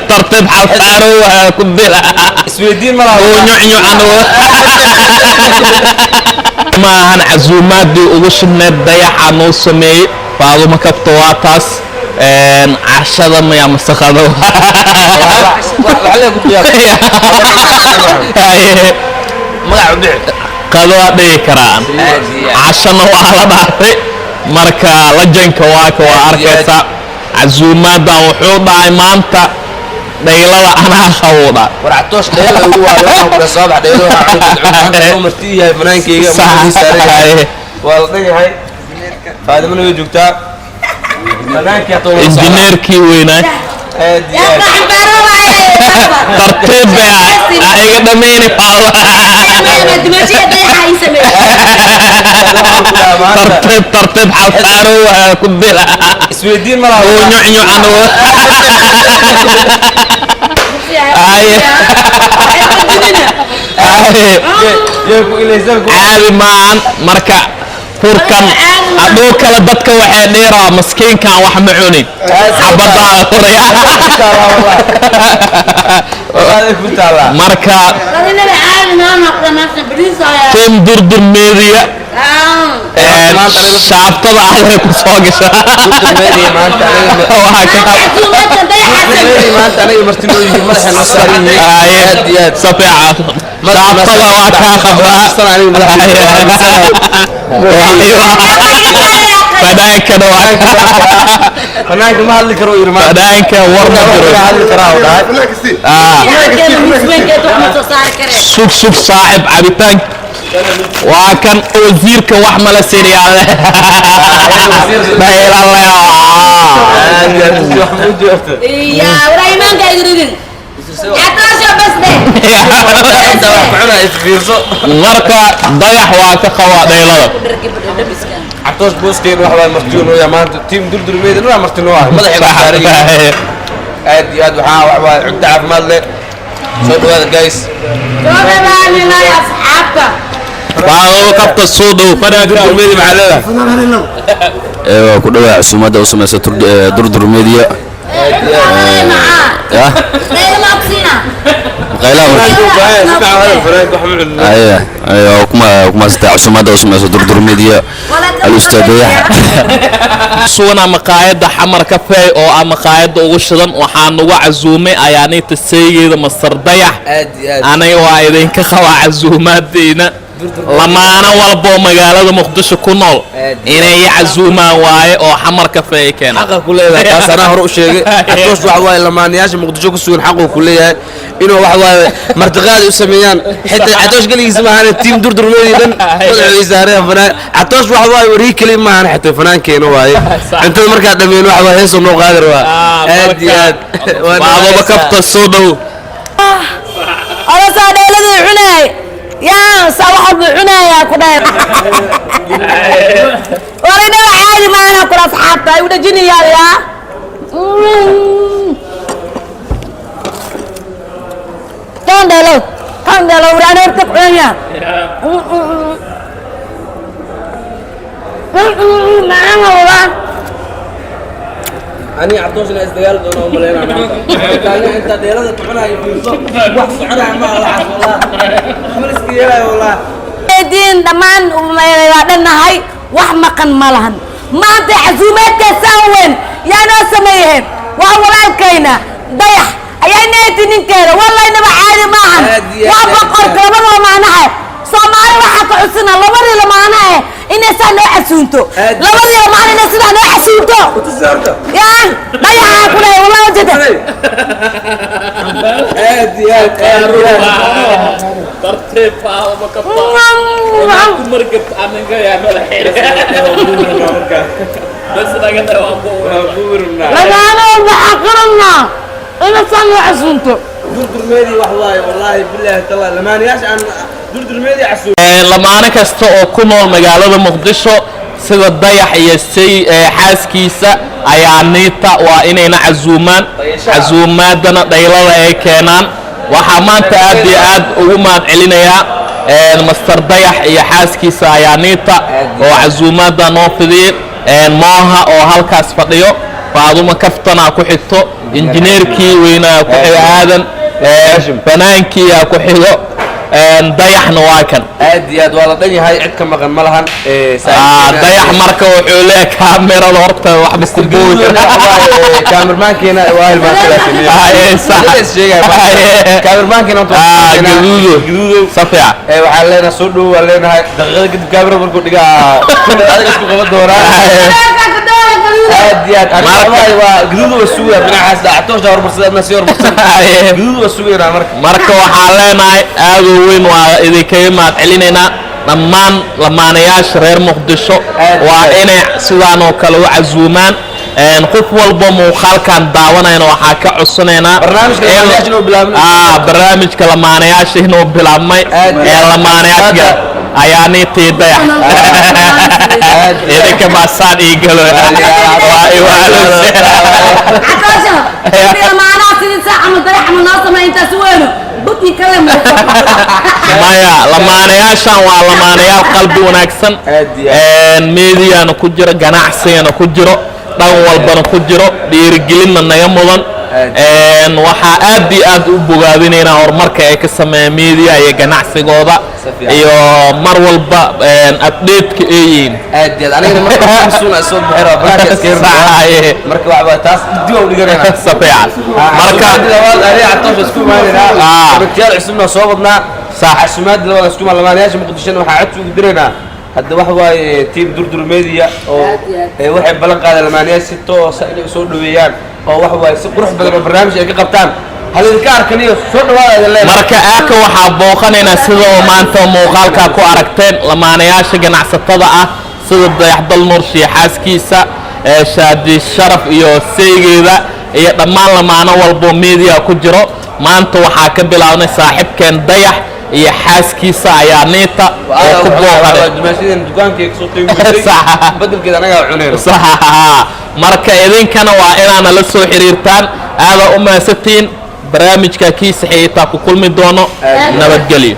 ترتيب حفاروها كبيرة اسويدين مرة ونعنو عنو ما هن عزومات دي وش نديح عنو سمي فهذا ما كبتواتاس عشرة ما يا مستخدموا قالوا هذي كران عشان وعلى بعض مركا لجنك وأركيسا عزومات دا وحوض عمانتا ديلا أنا خوضا ورعتوش ديلا هو الصباح ديلا مرتيه فنانكي صحيح والله هاي هذا منو يجوكتا فنانكي انجينير كي ويناي ترتيب يا دميني ترتيب حفاروها كبيرة اسويدين مرة ونعنو عنو عادي مان مركا فوركان أدو كلا دتك وحي ديرا مسكين كان wax ma cunin xabada qoraya marka tim durdur media shaabtada ah ku soo gasha media maanta aniga martinooyinka madaxa nasariin aad safiican shaabtada waa ka qabaa فدايك نوعك فنانك ما هذي كرو يرمى فدايك ورنا كرو سوق صاحب عبيتان وكان وزيرك وحمل السريال بهير الله يا وريمان قايدين عطاشة بس ده مركا ضيح وكخوا ديلة عطوش بوسكين وحوال مرتين ويا مان تيم دردر ميدن ولا مرتين واحد مدح المساري ادي اد وحا عد عف مال سو هذا جايز جواباني لا يا اصحابك واو كبت الصودو فانا دردر ميدي معلله ايوه كدوا عصومه وسميسه دردر ميديا يا قيلا ايوه كما استاع عصومه وسميسه دردر ميديا الاستاذ سونا مقايد حمر كفاي او مقايد وشدن waxaan ugu casuumay ayaanita seeyida masar dayax anay waa idin ka qawa casuumaadina lamaana walbo magaalada muqdisho ku nool inay casuumaan waaye oo xamar kafeey keen xaq ku leeyahay taasana hor u sheegay atoos wax waa lamaanayaasha muqdisho ku sugan xaq ku leeyahay inuu wax waa martiqaad u sameeyaan xitaa atoos galigiisa ma ahan team durdurmeedan wada saareen fanaan atoos wax waa warii kali ma ahan xitaa fanaankeenna waaye inta marka dhameen wax waa heeso noo qaadar waa aad iyo aad waa kabta soo dhow ala saadheeladii cunay يا صاحب عناية كده ورينا عادي ما أنا كل أصحابي وده جيني يا كان دلو ورانا ارتفع يا معنا والله أنا عطوشنا إزدقال دون أملينا قال أنت ديالة تقولها يفيصو وحص عنها ما الله والله خمس كيلا والله دين دمان ومعنا هاي وحمقا مالهن ما تعزومات تساوين يا ناس سميهم وأولا الكينة ضيح أي نيتي ننكر والله إنما عادي معهم وأبقر كلامنا ومعناها صومالي waxaa ka cusuna labadii lamaanaha inay saan noo xasuunto labadii lamaanaha inay sida noo xasuunto yaan dayaxa ku leeyahay wallahi wajada tartiib ah oo ka ku markab anaga yaa madaxeer bas laga buurna lamaanaha waxa qarana inay saan noo xasuunto durdurmeedii wax waaye wallahi billahi taala lamaanayaasha aan durdurmeedii xasuun lamaana kasta oo ku nool magaalada muqdisho sida dayax iyo say xaaskiisa ayaa niita waa inayna casuumaadana dhaylada ay keenaan waxa maanta aad iyo aad ugu mahad celinayaa master dayax iyo xaaskiisa ayaa niita oo casuumaada noo fidiyay mooha oo halkaas fadhiyo faaduma kaftana ku xigto injineerkii weynaa ku xigo aadan banaankii ku xigo dayaxna waa kan aad iyo aad waa la dhan yahay cid ka maqan ma lahan dayax marka wuxuu leeyahay kaamirada horta wax biskubuul kaamirmaankeena waa kaamirmaankeena gaduudo safiica waxaan leenahay soo dhow waan leenahay daqiiqada kadib kaamira markuu dhigaa adiga isku qaban doonaa aad iyo aad waa gaduudo waa sugaya dhinacaas daacatoosha horumarsada adna sii horumarsan gaduudo waa sugaynaa marka waxaan leenahay aad u weyn waa idinkaga mahad celinaynaa dhammaan lamaanayaasha reer muqdisho waa inay sidaan oo kale u casuumaan qof walba muuqaalkan daawanayna waxaa ka codsanaynaa barnaamijka lamaanayaasha inuu bilaabmay lamaanayaasha ayaa niitii dayax idinka baasaan ii galo maya lamaanayaashan waa lamaanayaal qalbi wanaagsan meediyana ku jiro ganacsigana ku jiro dhan walbana ku jiro dhiirigelinna naga mudan waxaa aad iyo aad u bogaadinaynaa horumarka ay ka sameeyaan media iyo ganacsigooda iyo mar walba update-ka ay yihiin aad iyo aad anigana marka masuul soo bixiro marka waxba taas dib u dhiganayna safiican marka ariic toos isku maalinaa baktiyaal cusubna soo wadnaa casumaad labada isku malamaanayaasha muqdisho waxaa cod ugu diraynaa hadda wax waaye team durdur media oo waxay balan qaadeen lamaanayaasha si toos ah inay soo dhaweeyaan oo wax waaye si qurux badan oo barnaamij ay ka qabtaan hal idinka arkaniyo soo dhawaada leeyahay marka aaka waxaa booqanaynaa sida maanta muuqaalka ku aragteen lamaanayaasha ganacsatada ah sida dayaxdal nuur shiixaaskiisa shaadi sharaf iyo seegeeda iyo dhammaan lamaano walbo media ku jiro maanta waxaa ka bilaabnay saaxiibkeen dayax iyo xaaskiisa ayaa niita oo ku booqanay marka idinkana waa inaana la soo xiriirtaan aada u maasantiin barnaamijka kiisa xiitaa ku kulmi doono nabadgelyo